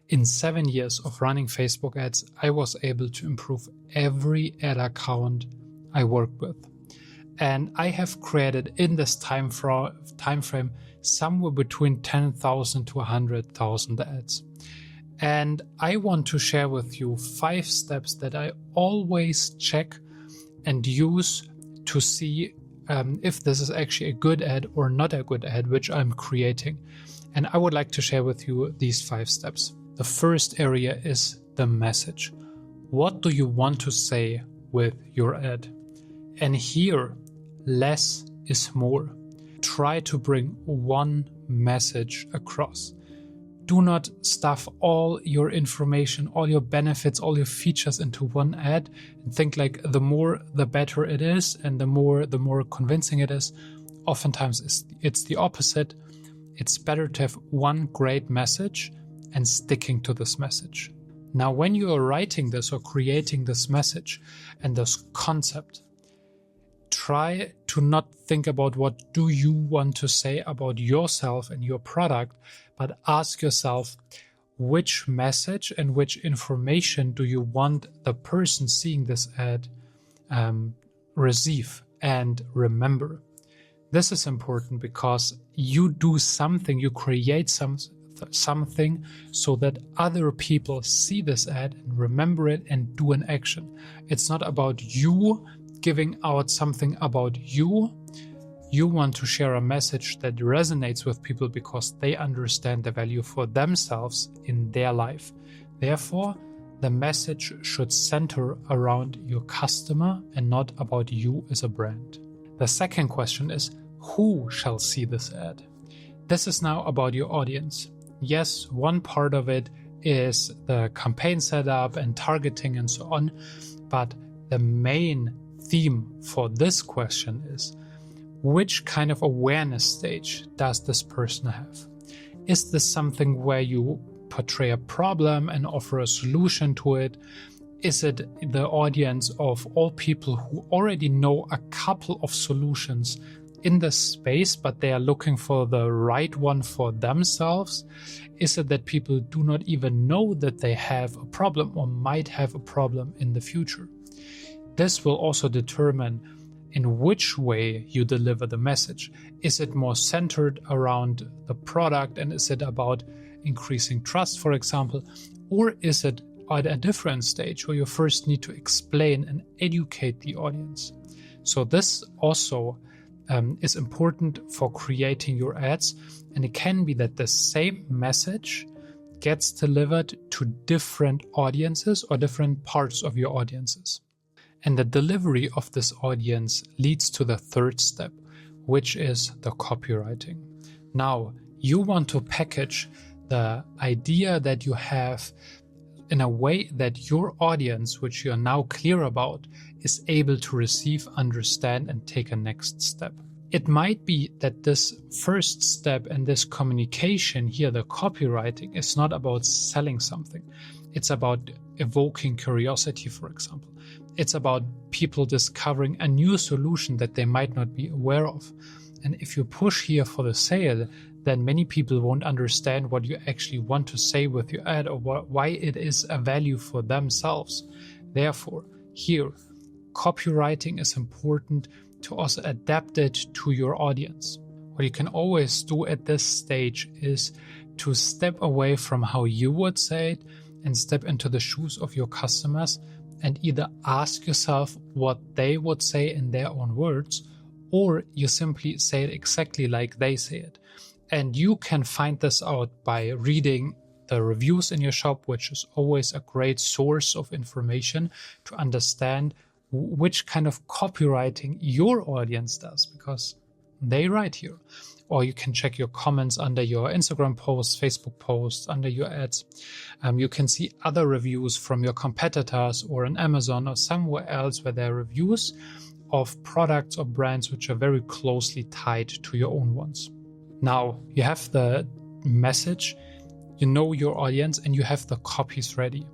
In 7 years of running Facebook ads, I was able to improve every ad account I worked with. And I have created in this time frame somewhere between 10,000 to 100,000 ads. And I want to share with you 5 steps that I always check and use to see if this is actually a good ad or not a good ad which I'm creating. And I would like to share with you these 5 steps. The first area is the message. What do you want to say with your ad? And here, less is more. Try to bring one message across. Do not stuff all your information, all your benefits, all your features into one ad and think like the more the better it is and the more convincing it is. Oftentimes it's the opposite. It's better to have one great message and sticking to this message. Now, when you are writing this or creating this message and this concept, try to not think about what do you want to say about yourself and your product, but ask yourself which message and which information do you want the person seeing this ad receive and remember. This is important because you do something, you create something so that other people see this ad and remember it and do an action. It's not about you giving out something about you. You want to share a message that resonates with people because they understand the value for themselves in their life. Therefore, the message should center around your customer and not about you as a brand. The second question is, who shall see this ad? This is now about your audience. Yes, one part of it is the campaign setup and targeting and so on, but the main theme for this question is, which kind of awareness stage does this person have? Is this something where you portray a problem and offer a solution to it? Is it the audience of all people who already know a couple of solutions in the space, but they are looking for the right one for themselves? Is it that people do not even know that they have a problem or might have a problem in the future? This will also determine in which way you deliver the message. Is it more centered around the product and is it about increasing trust, for example? Or is it at a different stage where you first need to explain and educate the audience? So this also is important for creating your ads, and it can be that the same message gets delivered to different audiences or different parts of your audiences. And the delivery of this audience leads to the third step, which is the copywriting. Now, you want to package the idea that you have in a way that your audience, which you are now clear about, is able to receive, understand, and take a next step. It might be that this first step and this communication here, the copywriting, is not about selling something. It's about evoking curiosity, for example. It's about people discovering a new solution that they might not be aware of. And if you push here for the sale, then many people won't understand what you actually want to say with your ad or why it is a value for themselves. Therefore, here, copywriting is important to also adapt it to your audience. What you can always do at this stage is to step away from how you would say it and step into the shoes of your customers and either ask yourself what they would say in their own words, or you simply say it exactly like they say it. And you can find this out by reading the reviews in your shop, which is always a great source of information to understand which kind of copywriting your audience does, because they write here. Or you can check your comments under your Instagram posts, Facebook posts, under your ads. You can see other reviews from your competitors or on Amazon or somewhere else where there are reviews of products or brands which are very closely tied to your own ones. Now, you have the message, you know your audience, and you have the copies ready.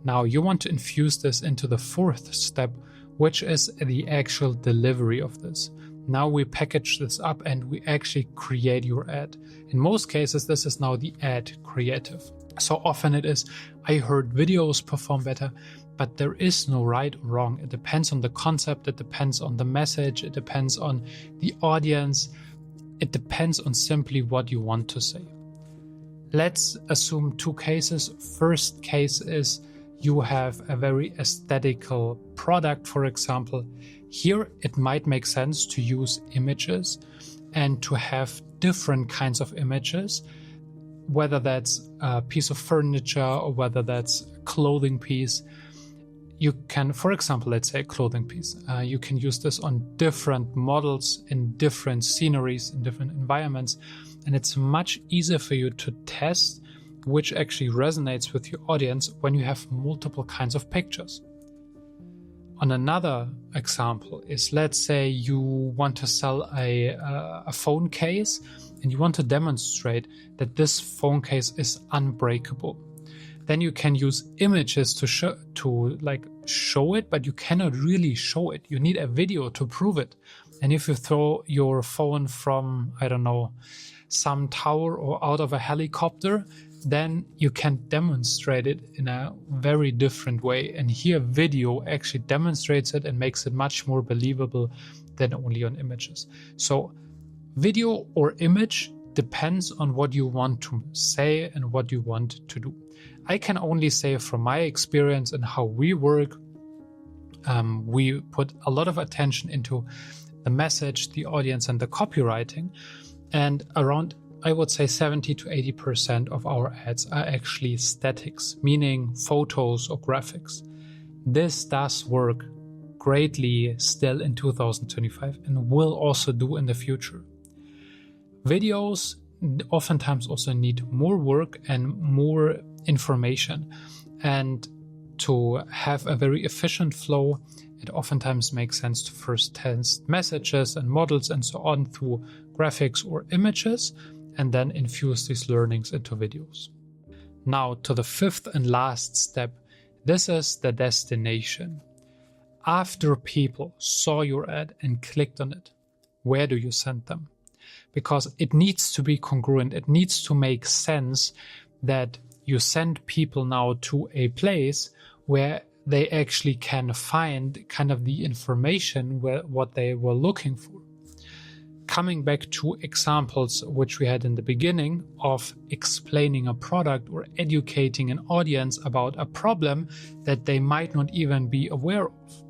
Now, you want to infuse this into the fourth step, which is the actual delivery of this. Now we package this up and we actually create your ad. In most cases, this is now the ad creative. So often it is, I heard videos perform better, but there is no right or wrong. It depends on the concept, it depends on the message, it depends on the audience, it depends on simply what you want to say. Let's assume two cases. First case is you have a very aesthetical product, for example. Here it might make sense to use images and to have different kinds of images, whether that's a piece of furniture or whether that's a clothing piece. You can, for example, let's say a clothing piece. You can use this on different models in different sceneries, in different environments, and it's much easier for you to test which actually resonates with your audience when you have multiple kinds of pictures. On another example is, let's say you want to sell a phone case and you want to demonstrate that this phone case is unbreakable. Then you can use images to show it, but you cannot really show it. You need a video to prove it. And if you throw your phone from, I don't know, some tower or out of a helicopter, then you can demonstrate it in a very different way. And here video actually demonstrates it and makes it much more believable than only on images. So video or image depends on what you want to say and what you want to do. I can only say from my experience and how we work, we put a lot of attention into the message, the audience, and the copywriting. And around, I would say 70 to 80% of our ads are actually statics, meaning photos or graphics. This does work greatly still in 2025 and will also do in the future. Videos oftentimes also need more work and more information. And to have a very efficient flow, it oftentimes makes sense to first test messages and models and so on through graphics or images, and then infuse these learnings into videos. Now to the fifth and last step. This is the destination. After people saw your ad and clicked on it, where do you send them? Because it needs to be congruent. It needs to make sense that you send people now to a place where they actually can find kind of the information what they were looking for. Coming back to examples which we had in the beginning of explaining a product or educating an audience about a problem that they might not even be aware of.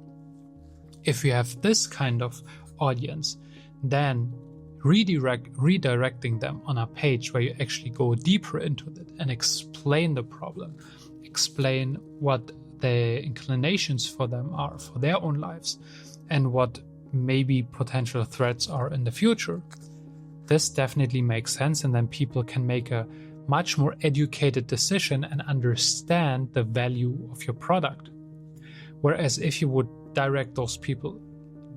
If you have this kind of audience, then redirecting them on a page where you actually go deeper into it and explain the problem, explain what the inclinations for them are for their own lives and what maybe potential threats are in the future. This definitely makes sense, and then people can make a much more educated decision and understand the value of your product. Whereas if you would direct those people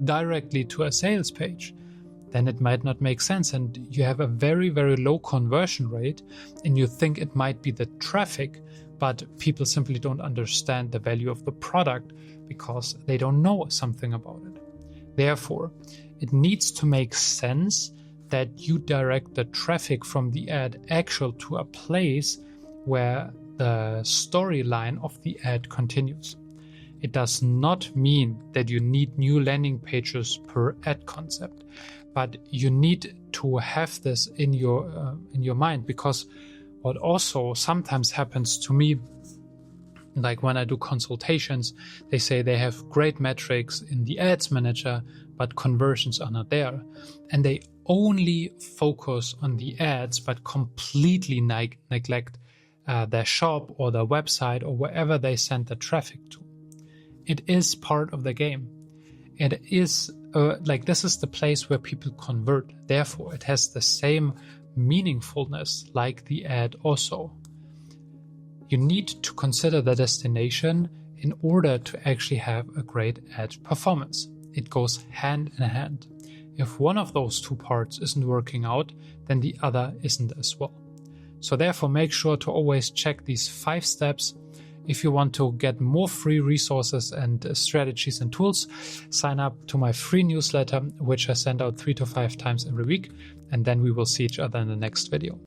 directly to a sales page, then it might not make sense and you have a very, very low conversion rate and you think it might be the traffic, but people simply don't understand the value of the product because they don't know something about it. Therefore, it needs to make sense that you direct the traffic from the ad actual to a place where the storyline of the ad continues. It does not mean that you need new landing pages per ad concept, but you need to have this in your mind, because what also sometimes happens to me, like when I do consultations, they say they have great metrics in the ads manager, but conversions are not there. And they only focus on the ads, but completely neglect their shop or their website or wherever they send the traffic to. It is part of the game. It is this is the place where people convert. Therefore, it has the same meaningfulness like the ad also. You need to consider the destination in order to actually have a great ad performance. It goes hand in hand. If one of those two parts isn't working out, then the other isn't as well. So therefore, make sure to always check these 5 steps. If you want to get more free resources and strategies and tools, sign up to my free newsletter, which I send out 3 to 5 times every week. And then we will see each other in the next video.